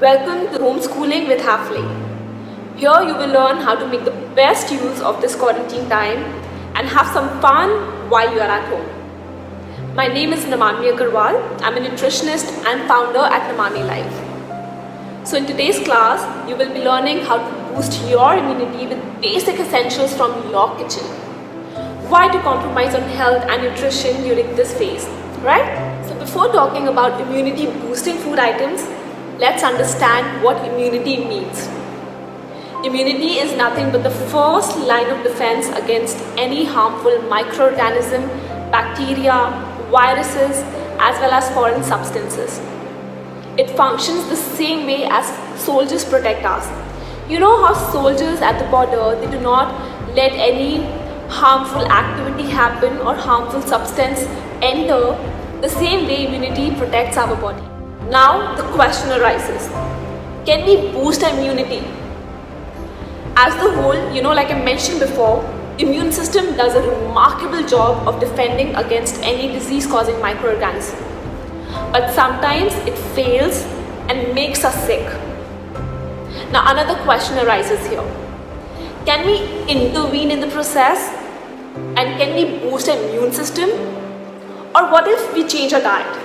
Welcome to Homeschooling with Hafley. Here you will learn how to make the best use of this quarantine time and have some fun while you are at home. My name is Namami Agarwal. I'm a nutritionist and founder at Namami Life. So in today's class, you will be learning how to boost your immunity with basic essentials from your kitchen. Why to compromise on health and nutrition during this phase, right? So before talking about immunity boosting food items, let's understand what immunity means. Immunity is nothing but the first line of defense against any harmful microorganism, bacteria, viruses, as well as foreign substances. It functions the same way as soldiers protect us. You know how soldiers at the border, they do not let any harmful activity happen or harmful substance enter. The same way immunity protects our body. Now the question arises, can we boost our immunity? As the whole, like I mentioned before, immune system does a remarkable job of defending against any disease-causing microorganism. But sometimes it fails and makes us sick. Now another question arises here. Can we intervene in the process? And can we boost our immune system? Or what if we change our diet?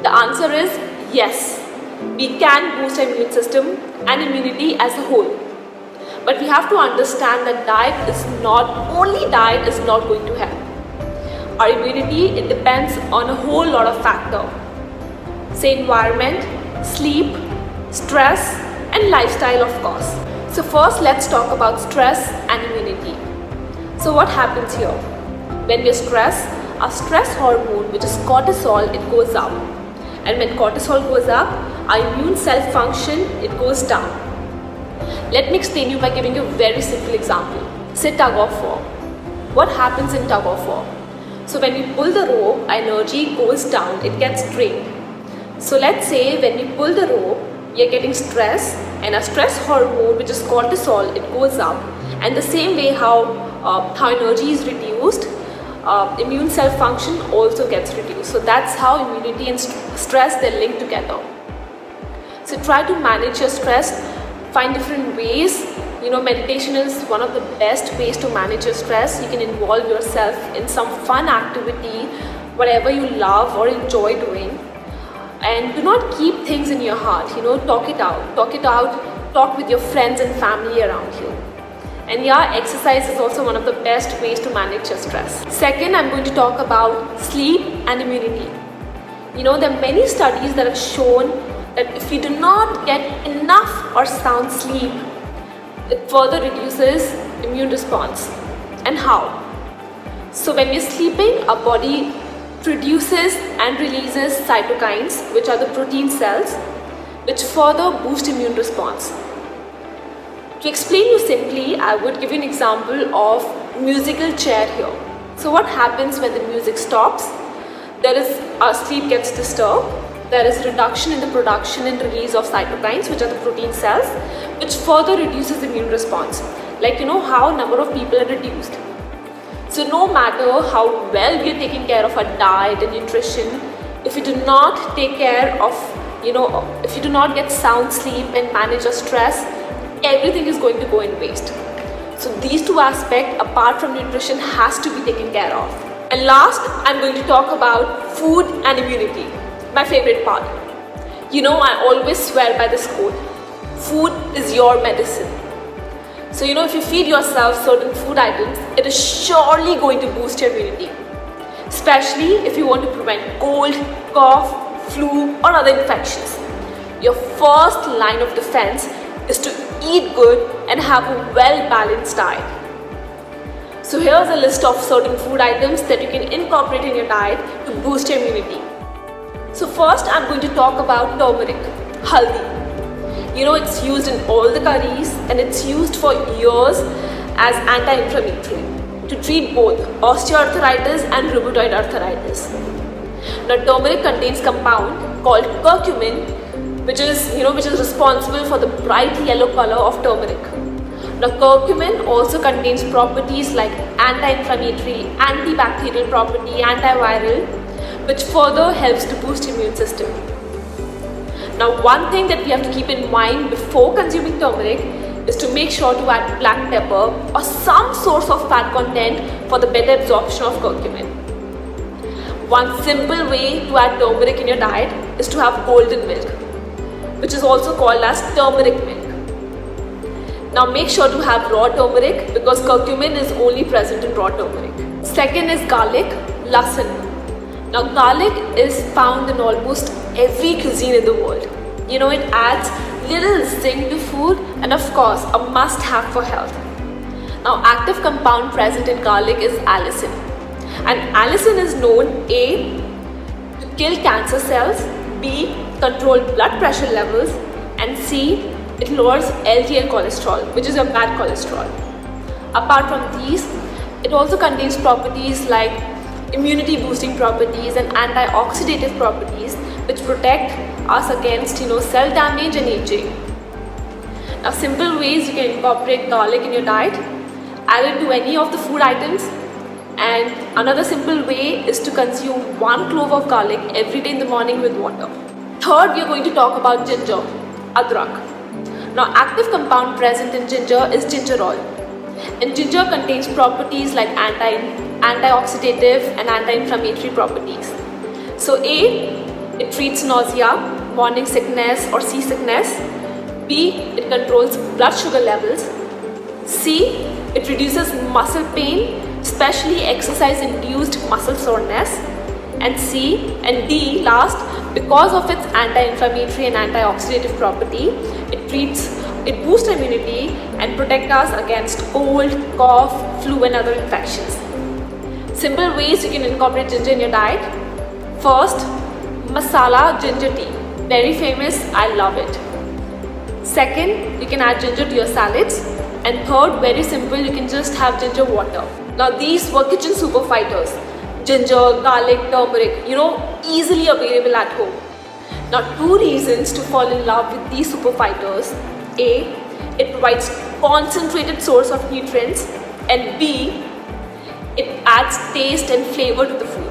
The answer is yes. We can boost our immune system and immunity as a whole. But we have to understand that diet is not going to help. Our immunity, it depends on a whole lot of factors. Say environment, sleep, stress, and lifestyle, of course. So first let's talk about stress and immunity. So what happens here? When we're stressed, our stress hormone, which is cortisol, it goes up. And when cortisol goes up, our immune cell function, it goes down. Let me explain you by giving you a very simple example. Say tug of war. What happens in tug of war? So when we pull the rope, our energy goes down, it gets drained. So let's say when we pull the rope, we are getting stress, and our stress hormone, which is cortisol, it goes up. And the same way how energy is reduced, immune cell function also gets reduced. So that's how immunity and stress, they're linked together. So try to manage your stress, find different ways. Meditation is one of the best ways to manage your stress. You can involve yourself in some fun activity, whatever you love or enjoy doing. And do not keep things in your heart, talk it out, talk with your friends and family around you. And exercise is also one of the best ways to manage your stress. Second, I'm going to talk about sleep and immunity. There are many studies that have shown that if we do not get enough or sound sleep, it further reduces immune response. And how? So when we're sleeping, our body produces and releases cytokines, which are the protein cells, which further boost immune response. To explain you simply, I would give you an example of musical chair here. So what happens when the music stops? Our sleep gets disturbed. There is reduction in the production and release of cytokines, which are the protein cells, which further reduces immune response. Like how number of people are reduced. So no matter how well we are taking care of our diet and nutrition, if we do not take care of, if you do not get sound sleep and manage your stress, everything is going to go in waste. So these two aspects, apart from nutrition, has to be taken care of. And last, I'm going to talk about food and immunity, my favorite part. I always swear by this quote, food is your medicine. So if you feed yourself certain food items, it is surely going to boost your immunity. Especially if you want to prevent cold, cough, flu or other infections. Your first line of defense is to eat good and have a well-balanced diet. So here's a list of certain food items that you can incorporate in your diet to boost your immunity. So first I'm going to talk about turmeric, haldi. It's used in all the curries and it's used for years as anti-inflammatory to treat both osteoarthritis and rheumatoid arthritis. Now turmeric contains compound called curcumin, which is responsible for the bright yellow color of turmeric. Now curcumin also contains properties like anti-inflammatory, antibacterial property, antiviral, which further helps to boost immune system. Now, one thing that we have to keep in mind before consuming turmeric is to make sure to add black pepper or some source of fat content for the better absorption of curcumin. One simple way to add turmeric in your diet is to have golden milk, which is also called as turmeric milk. Now make sure to have raw turmeric because curcumin is only present in raw turmeric. Second is garlic, lasan. Now garlic is found in almost every cuisine in the world. You know, it adds little zing to food and of course a must have for health. Now active compound present in garlic is allicin. And allicin is known A, to kill cancer cells, B, control blood pressure levels, and C, it lowers LDL cholesterol, which is your bad cholesterol. Apart from these, it also contains properties like immunity boosting properties and antioxidative properties which protect us against cell damage and aging. Now simple ways you can incorporate garlic in your diet: add it to any of the food items, and another simple way is to consume 1 clove of garlic every day in the morning with water. Third, we are going to talk about ginger, adrak. Now active compound present in ginger is gingerol, and ginger contains properties like antioxidative and anti-inflammatory properties. So A, it treats nausea, morning sickness or seasickness. B, it controls blood sugar levels. C, it reduces muscle pain, especially exercise-induced muscle soreness. And C and D last, because of its anti-inflammatory and antioxidative property, it boosts immunity and protects us against cold, cough, flu and other infections. Simple ways you can incorporate ginger in your diet. First, masala ginger tea. Very famous, I love it. Second, you can add ginger to your salads. And third, very simple, you can just have ginger water. Now these were kitchen super fighters. Ginger, garlic, turmeric, easily available at home. Now 2 reasons to fall in love with these super fighters. A, it provides concentrated source of nutrients, and B, it adds taste and flavor to the food.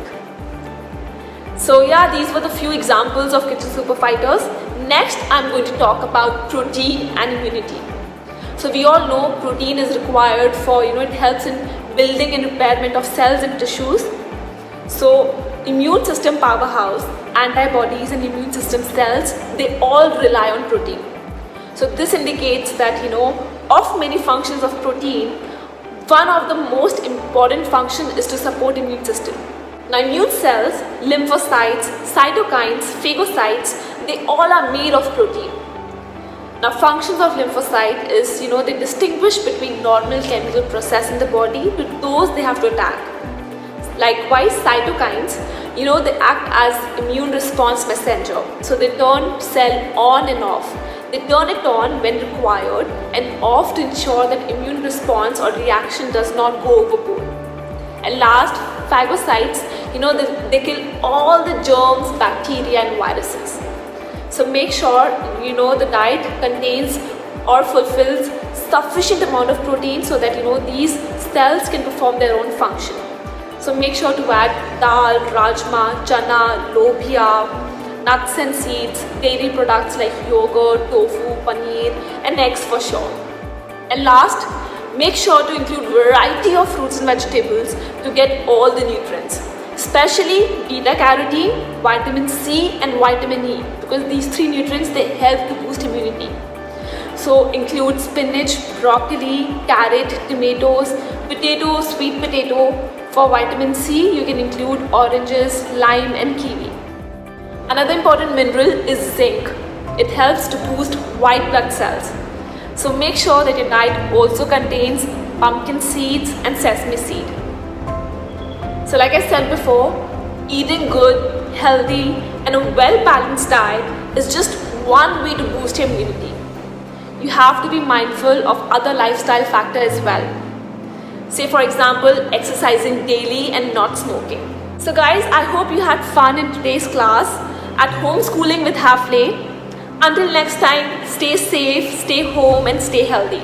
So yeah, these were the few examples of kitchen super fighters. Next, I'm going to talk about protein and immunity. So we all know protein is required for, it helps in building and repairment of cells and tissues. So immune system powerhouse, antibodies and immune system cells, they all rely on protein. So this indicates that, of many functions of protein, one of the most important function is to support immune system. Now immune cells, lymphocytes, cytokines, phagocytes, they all are made of protein. Now functions of lymphocyte is, they distinguish between normal chemical process in the body to those they have to attack. Likewise, cytokines, they act as immune response messenger. So they turn cell on and off. They turn it on when required and off to ensure that immune response or reaction does not go overboard. And last, phagocytes, they kill all the germs, bacteria and viruses. So make sure, the diet contains or fulfills sufficient amount of protein so that, these cells can perform their own function. So make sure to add dal, rajma, chana, lobia, nuts and seeds, dairy products like yogurt, tofu, paneer and eggs for sure. And last, make sure to include variety of fruits and vegetables to get all the nutrients, especially beta carotene, vitamin C and vitamin E, because these 3 nutrients, they help to boost immunity. So include spinach, broccoli, carrot, tomatoes, potato, sweet potato. For vitamin C, you can include oranges, lime and kiwi. Another important mineral is zinc. It helps to boost white blood cells. So make sure that your diet also contains pumpkin seeds and sesame seed. So like I said before, eating good, healthy and a well-balanced diet is just one way to boost your immunity. You have to be mindful of other lifestyle factors as well. Say for example, exercising daily and not smoking. So guys, I hope you had fun in today's class at Homeschooling with Hafle. Until next time, stay safe, stay home and stay healthy.